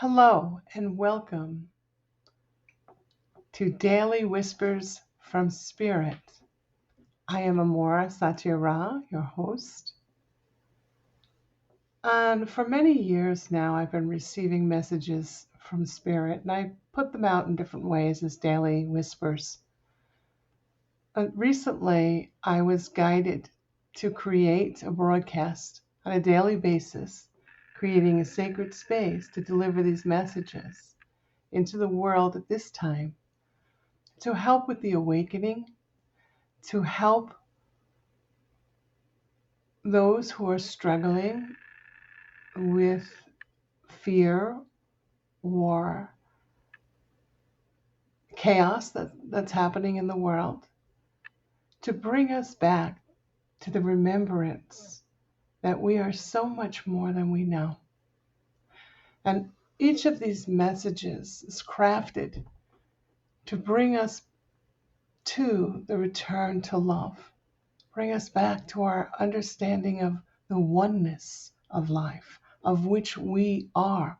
Hello and welcome to Daily Whispers from Spirit. I am Aumara, your host. And for many years now, I've been receiving messages from Spirit, and I put them out in different ways as daily whispers. Recently, I was guided to create a broadcast on a daily basis, creating a sacred space to deliver these messages into the world at this time to help with the awakening, to help those who are struggling with fear or chaos that's happening in the world, to bring us back to the remembrance that we are so much more than we know. And each of these messages is crafted to bring us to the return to love, bring us back to our understanding of the oneness of life, of which we are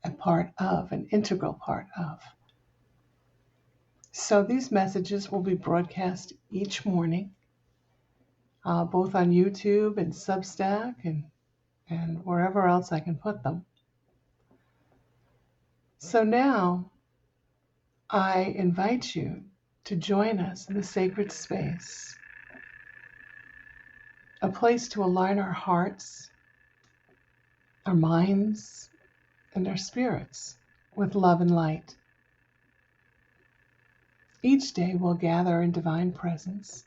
a part of, an integral part of. So these messages will be broadcast each morning, both on YouTube and Substack and wherever else I can put them. So now I invite you to join us in the sacred space, a place to align our hearts, our minds, and our spirits with love and light. Each day we'll gather in divine presence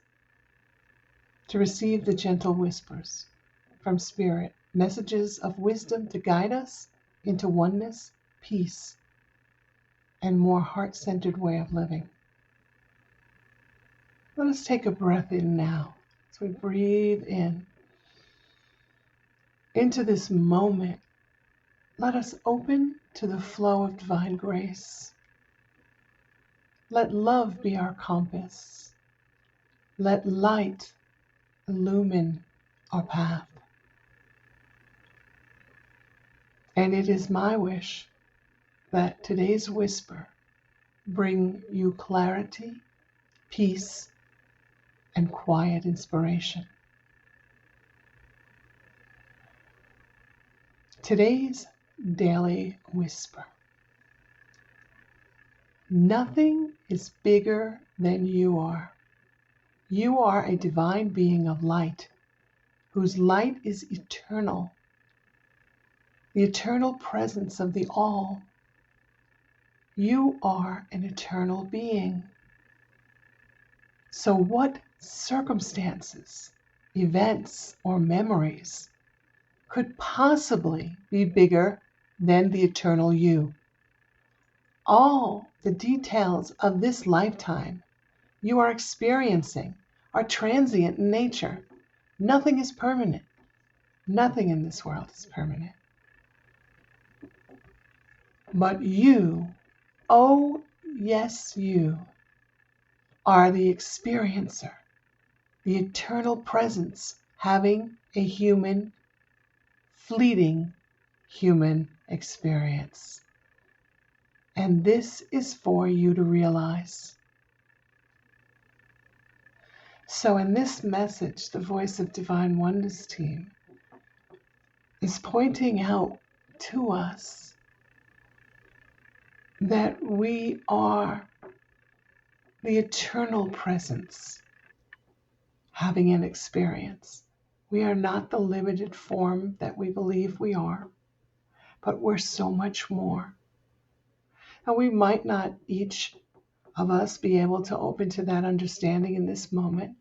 to receive the gentle whispers from Spirit, messages of wisdom to guide us into oneness, peace, and more heart-centered way of living. Let us take a breath in now as we breathe in into this moment. Let us open to the flow of divine grace. Let love be our compass. Let light illumine our path. And it is my wish that today's whisper bring you clarity, peace, and quiet inspiration. Today's daily whisper. Nothing is bigger than you are. You are a divine being of light, whose light is eternal, the eternal presence of the all. You are an eternal being. So what circumstances, events, or memories could possibly be bigger than the eternal you? All the details of this lifetime you are experiencing are transient in nature. Nothing is permanent. Nothing in this world is permanent. But you, oh yes, you are the experiencer, the eternal presence having a human, fleeting human experience. And this is for you to realize. So in this message, the Voice of Divine Oneness team is pointing out to us that we are the eternal presence having an experience. We are not the limited form that we believe we are, but we're so much more. And we might not each of us be able to open to that understanding in this moment.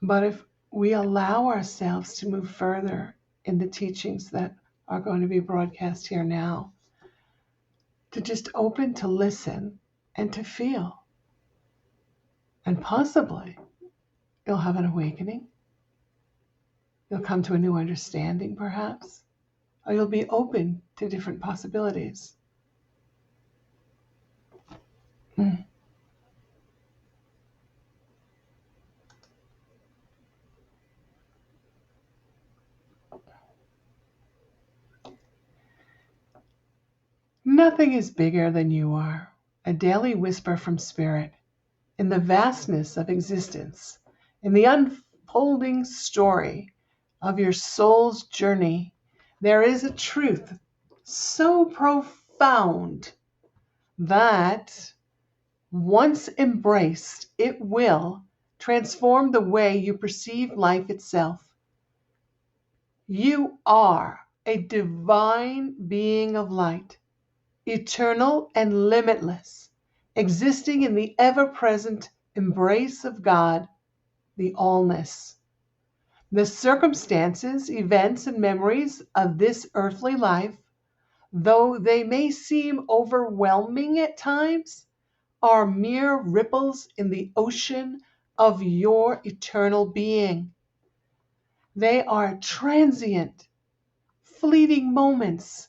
But if we allow ourselves to move further in the teachings that are going to be broadcast here now, to just open to listen and to feel, and possibly you'll have an awakening. You'll come to a new understanding, perhaps, or you'll be open to different possibilities. Nothing is bigger than you are. A daily whisper from Spirit. In the vastness of existence, in the unfolding story of your soul's journey, there is a truth so profound that, once embraced, it will transform the way you perceive life itself. You are a divine being of light, eternal and limitless, existing in the ever-present embrace of God, the allness. The circumstances, events, and memories of this earthly life, though they may seem overwhelming at times, are mere ripples in the ocean of your eternal being. They are transient, fleeting moments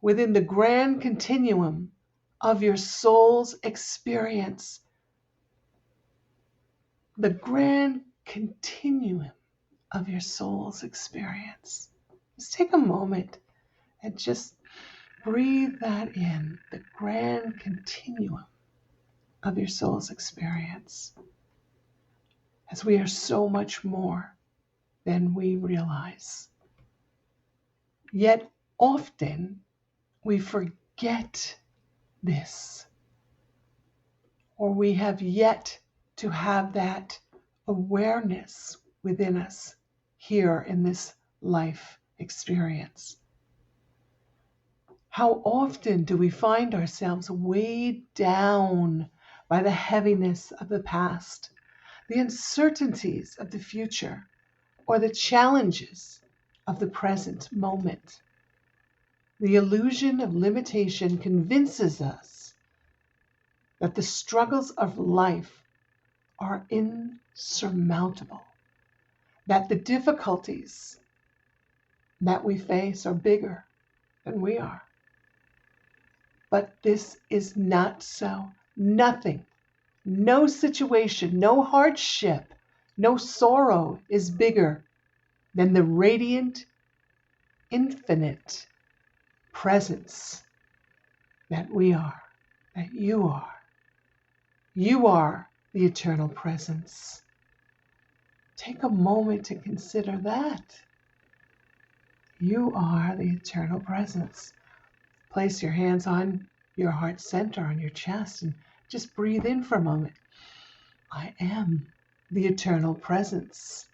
within the grand continuum of your soul's experience. The grand continuum of your soul's experience. Just take a moment and just breathe that in, the grand continuum of your soul's experience. As we are so much more than we realize. Yet often we forget this, or we have yet to have that awareness within us here in this life experience. How often do we find ourselves weighed down by the heaviness of the past, the uncertainties of the future, or the challenges of the present moment? The illusion of limitation convinces us that the struggles of life are insurmountable, that the difficulties that we face are bigger than we are. But this is not so. Nothing, no situation, no hardship, no sorrow is bigger than the radiant, infinite presence that we are, that you are. You are the eternal presence. Take a moment to consider that. You are the eternal presence. Place your hands on your heart center, on your chest, and just breathe in for a moment. I am the eternal presence.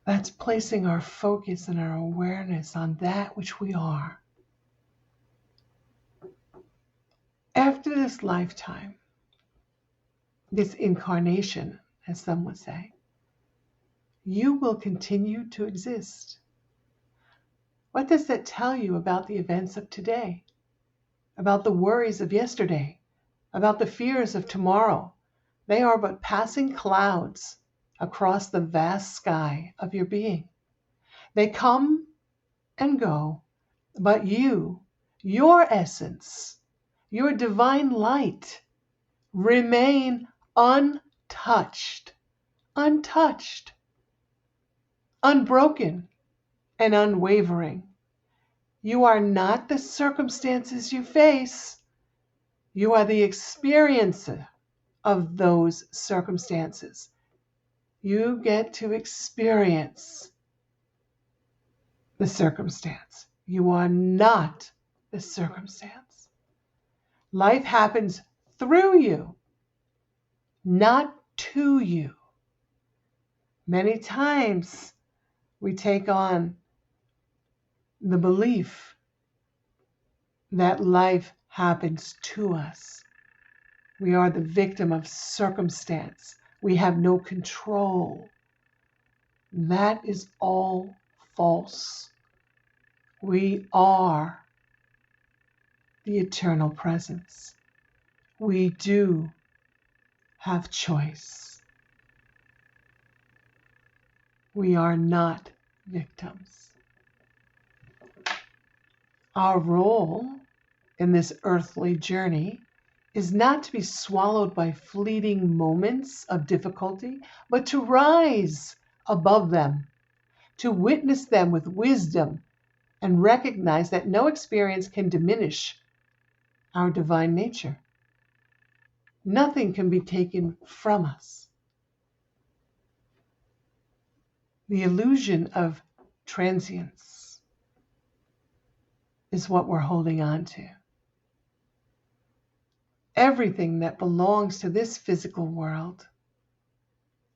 That's placing our focus and our awareness on that which we are. After this lifetime, this incarnation, as some would say, you will continue to exist. What does that tell you about the events of today? About the worries of yesterday? About the fears of tomorrow? They are but passing clouds across the vast sky of your being. They come and go, but you, your essence, your divine light, remain untouched, unbroken, and unwavering. You are not the circumstances you face. You are the experiencer of those circumstances. You get to experience the circumstance. You are not the circumstance. Life happens through you, not to you. Many times we take on the belief that life happens to us. We are the victim of circumstance. We have no control. That is all false. We are the eternal presence. We do have choice. We are not victims. Our role in this earthly journey is not to be swallowed by fleeting moments of difficulty, but to rise above them, to witness them with wisdom and recognize that no experience can diminish our divine nature. Nothing can be taken from us. The illusion of transience is what we're holding on to. Everything that belongs to this physical world,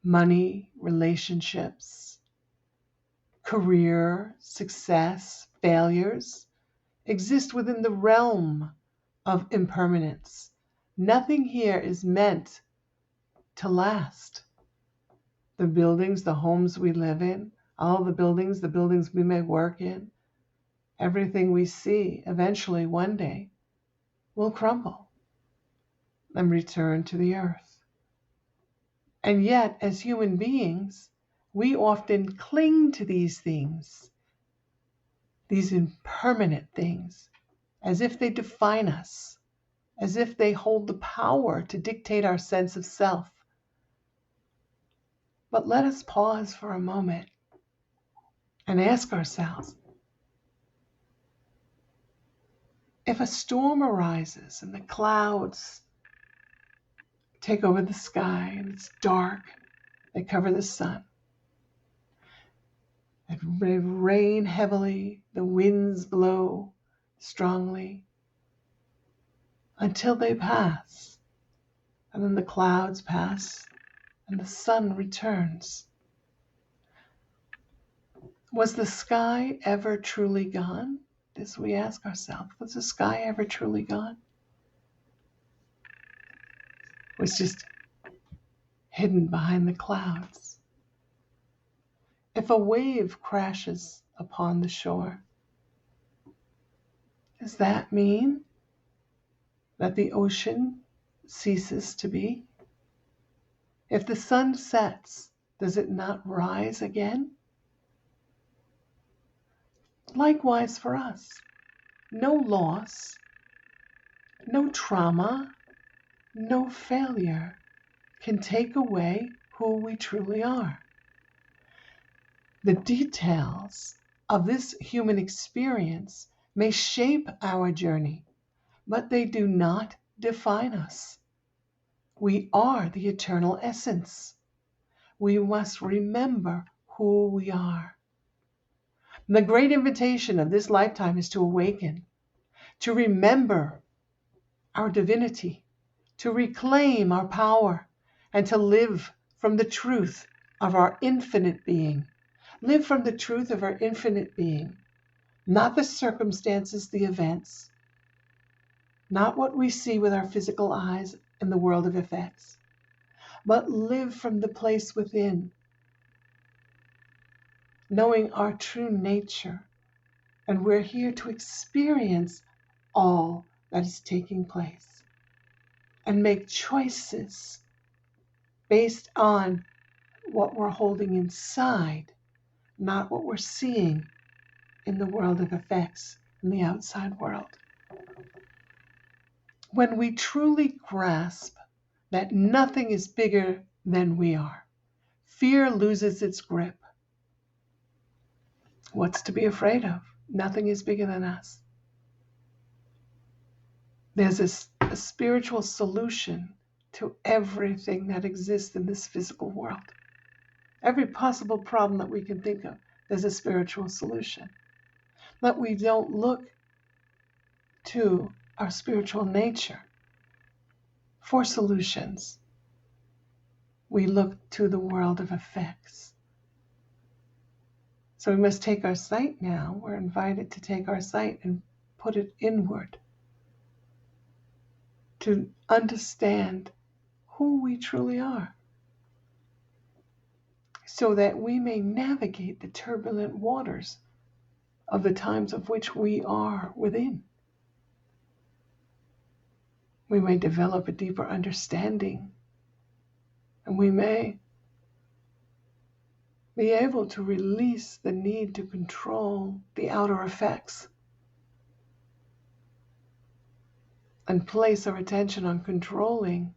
money, relationships, career, success, failures, exist within the realm of impermanence. Nothing here is meant to last. The buildings, the homes we live in, all the buildings we may work in, everything we see eventually one day will crumble and return to the earth. And yet, as human beings, we often cling to these things, these impermanent things, as if they define us, as if they hold the power to dictate our sense of self. But let us pause for a moment and ask ourselves, if a storm arises and the clouds take over the sky and it's dark, they cover the sun, they rain heavily, the winds blow strongly until they pass, and then the clouds pass and the sun returns. Was the sky ever truly gone? This we ask ourselves. Was the sky ever truly gone? It was just hidden behind the clouds. If a wave crashes upon the shore, does that mean that the ocean ceases to be? If the sun sets, does it not rise again? Likewise for us, no loss, no trauma, no failure can take away who we truly are. The details of this human experience may shape our journey, but they do not define us. We are the eternal essence. We must remember who we are. And the great invitation of this lifetime is to awaken, to remember our divinity, to reclaim our power, and to live from the truth of our infinite being. Live from the truth of our infinite being, not the circumstances, the events, not what we see with our physical eyes in the world of effects, but live from the place within, knowing our true nature. And we're here to experience all that is taking place and make choices based on what we're holding inside, not what we're seeing in the world of effects, in the outside world. When we truly grasp that nothing is bigger than we are, fear loses its grip. What's to be afraid of? Nothing is bigger than us. There's a spiritual solution to everything that exists in this physical world. Every possible problem that we can think of, there's a spiritual solution. But we don't look to our spiritual nature for solutions. We look to the world of effects. So we must take our sight now. We're invited to take our sight and put it inward, to understand who we truly are, so that we may navigate the turbulent waters of the times of which we are within. We may develop a deeper understanding, and we may be able to release the need to control the outer effects and place our attention on controlling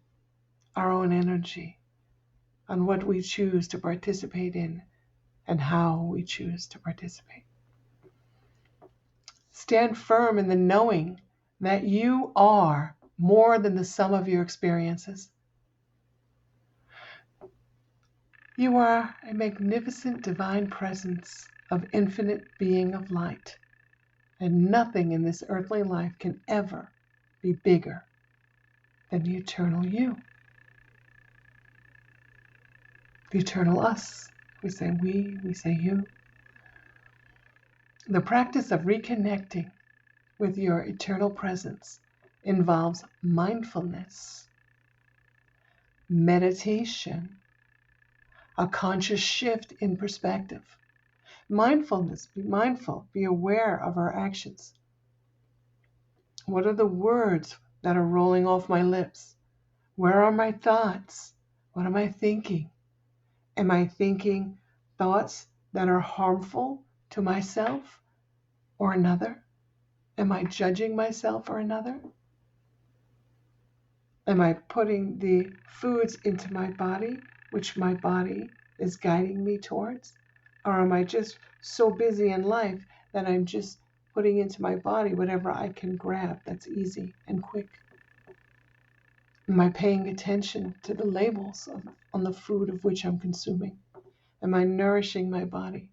our own energy, on what we choose to participate in and how we choose to participate. Stand firm in the knowing that you are more than the sum of your experiences. You are a magnificent divine presence of infinite being of light, and nothing in this earthly life can ever be bigger than the eternal you, the eternal us. We say we say you. The practice of reconnecting with your eternal presence involves mindfulness, meditation, a conscious shift in perspective. Mindfulness, be mindful, be aware of our actions. What are the words that are rolling off my lips? Where are my thoughts? What am I thinking? Am I thinking thoughts that are harmful to myself or another? Am I judging myself or another? Am I putting the foods into my body, which my body is guiding me towards? Or am I just so busy in life that I'm just putting into my body whatever I can grab that's easy and quick? Am I paying attention to the labels on the food of which I'm consuming? Am I nourishing my body?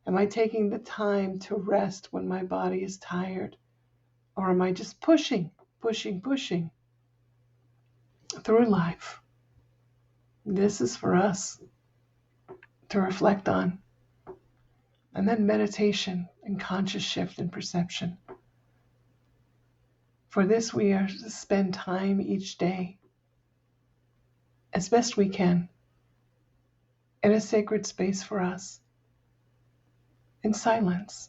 Am I taking the time to rest when my body is tired? Or am I just pushing through life? This is for us to reflect on. And then meditation and conscious shift in perception. For this, we are to spend time each day, as best we can, in a sacred space for us, in silence,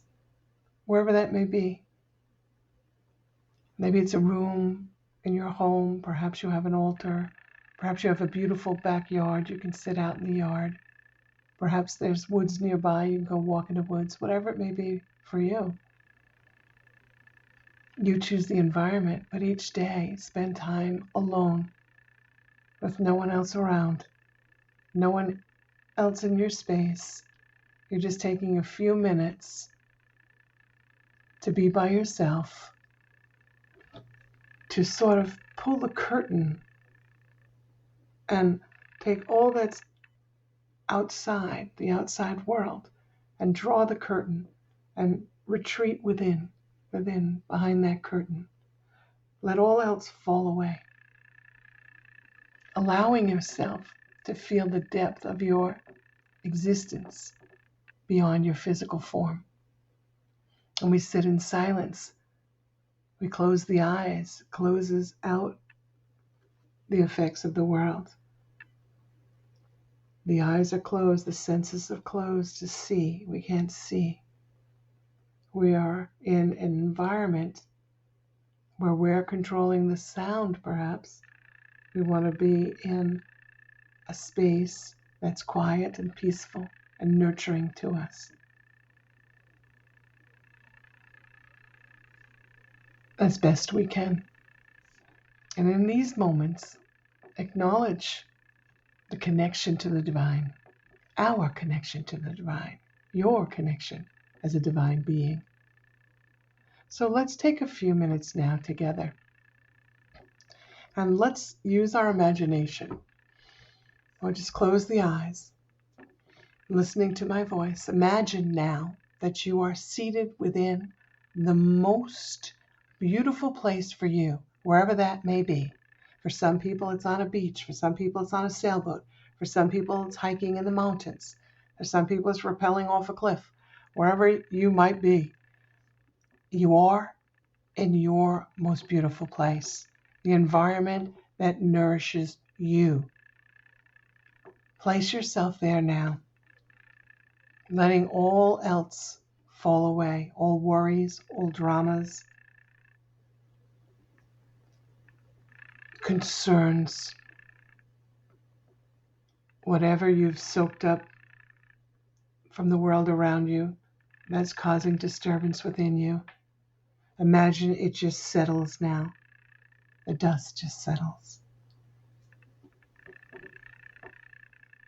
wherever that may be. Maybe it's a room in your home, perhaps you have an altar, perhaps you have a beautiful backyard, you can sit out in the yard. Perhaps there's woods nearby, you can go walk in the woods, whatever it may be for you. You choose the environment, but each day spend time alone with no one else around, no one else in your space. You're just taking a few minutes to be by yourself, to sort of pull the curtain and take all that's outside, the outside world, and draw the curtain and retreat within, behind that curtain. Let all else fall away. Allowing yourself to feel the depth of your existence beyond your physical form. And we sit in silence. We close the eyes, closes out the effects of the world. The eyes are closed, the senses are closed to see. We can't see. We are in an environment where we're controlling the sound, perhaps. We want to be in a space that's quiet and peaceful and nurturing to us. As best we can. And in these moments, acknowledge the connection to the divine, our connection to the divine, your connection as a divine being. So let's take a few minutes now together and let's use our imagination, or just close the eyes, listening to my voice. Imagine now that you are seated within the most beautiful place for you, wherever that may be. For some people, it's on a beach. For some people, it's on a sailboat. For some people, it's hiking in the mountains. For some people, it's rappelling off a cliff. Wherever you might be, you are in your most beautiful place, the environment that nourishes you. Place yourself there now, letting all else fall away, all worries, all dramas, concerns, whatever you've soaked up from the world around you that's causing disturbance within you. Imagine it just settles now. The dust just settles.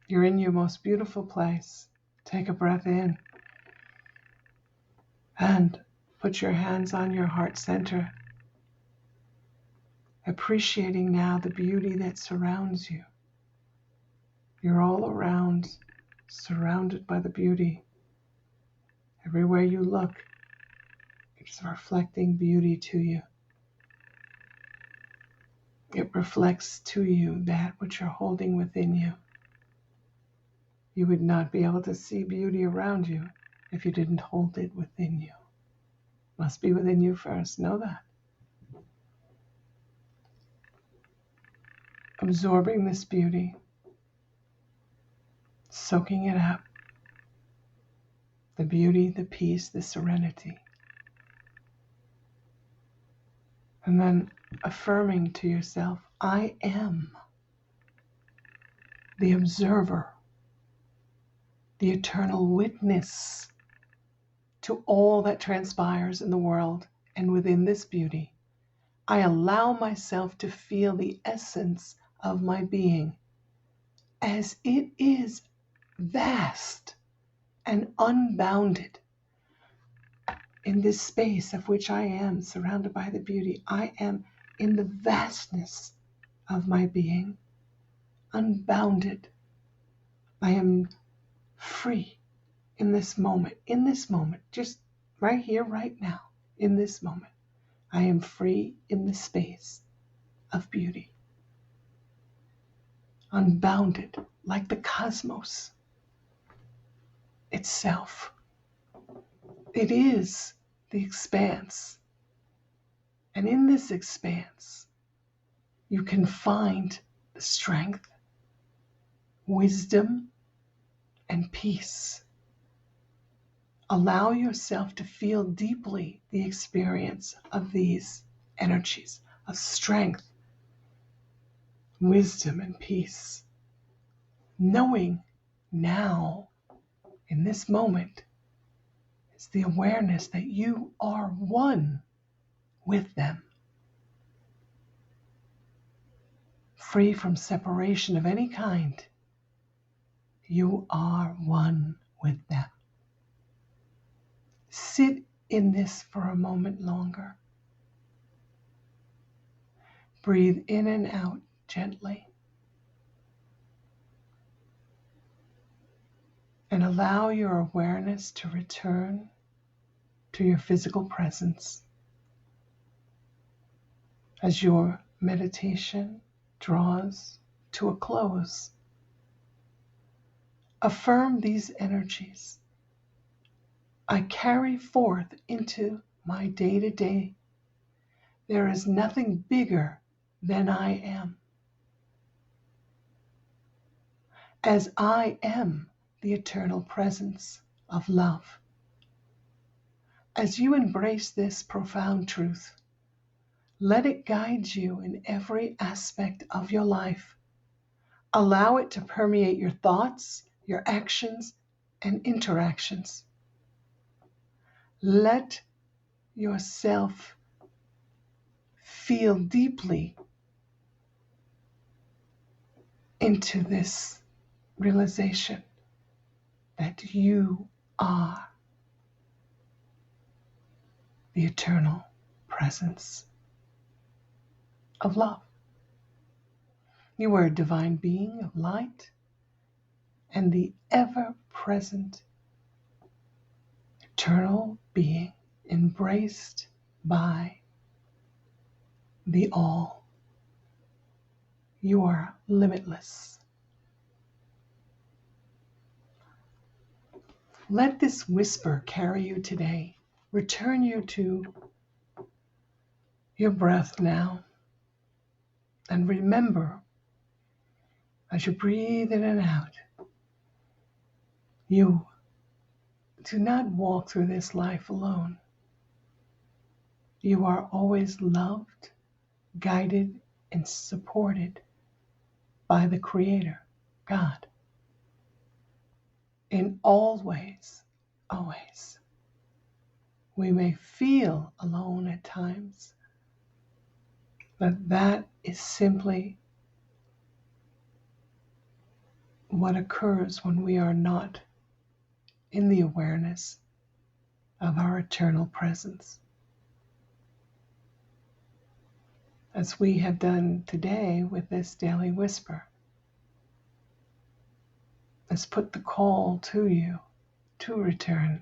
You're in your most beautiful place. Take a breath in and Put your hands on your heart center, appreciating now the beauty that surrounds you. You're all around, surrounded by the beauty. Everywhere you look, it's reflecting beauty to you. It reflects to you that which you're holding within you. You would not be able to see beauty around you if you didn't hold it within you. Must be within you first. Know that. Absorbing this beauty, soaking it up. The beauty, the peace, the serenity. And then affirming to yourself, I am the observer, the eternal witness to all that transpires in the world and within this beauty. I allow myself to feel the essence of my being as it is vast and unbounded. In this space of which I am surrounded by the beauty, I am in the vastness of my being, unbounded. I am free in this moment, just right here, right now, in this moment. I am free in the space of beauty, unbounded like the cosmos itself. It is the expanse. And in this expanse, you can find the strength, wisdom, and peace. Allow yourself to feel deeply the experience of these energies of strength, wisdom, and peace. Knowing now, in this moment, is the awareness that you are one with them, free from separation of any kind. You are one with them. Sit in this for a moment longer. Breathe in and out gently. And allow your awareness to return to your physical presence as your meditation draws to a close. Affirm these energies. I carry forth into my day-to-day. There is nothing bigger than I am. As I am the eternal presence of love. As you embrace this profound truth, let it guide you in every aspect of your life. Allow it to permeate your thoughts, your actions, and interactions. Let yourself feel deeply into this realization that you are the eternal presence of love. You are a divine being of light and the ever-present eternal being embraced by the all. You are limitless. Let this whisper carry you today. Return you to your breath now. And remember, as you breathe in and out, you do not walk through this life alone. You are always loved, guided, and supported by the Creator, God. In all ways, always. We may feel alone at times, but that is simply what occurs when we are not in the awareness of our eternal presence. As we have done today with this daily whisper, let's put the call to you to return.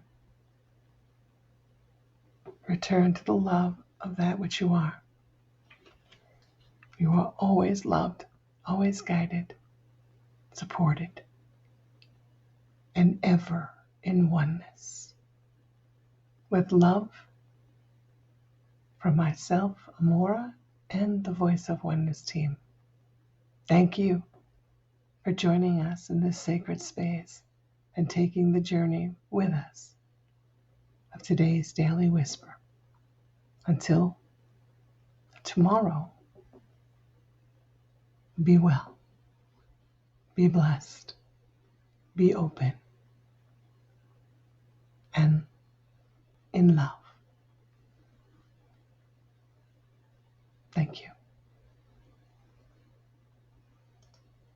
Return to the love of that which you are. You are always loved, always guided, supported, and ever in oneness. With love from myself, Aumara, and the Voice of Oneness team. Thank you for joining us in this sacred space and taking the journey with us of today's daily whisper. Until tomorrow, be well, be blessed, be open, and in love. Thank you.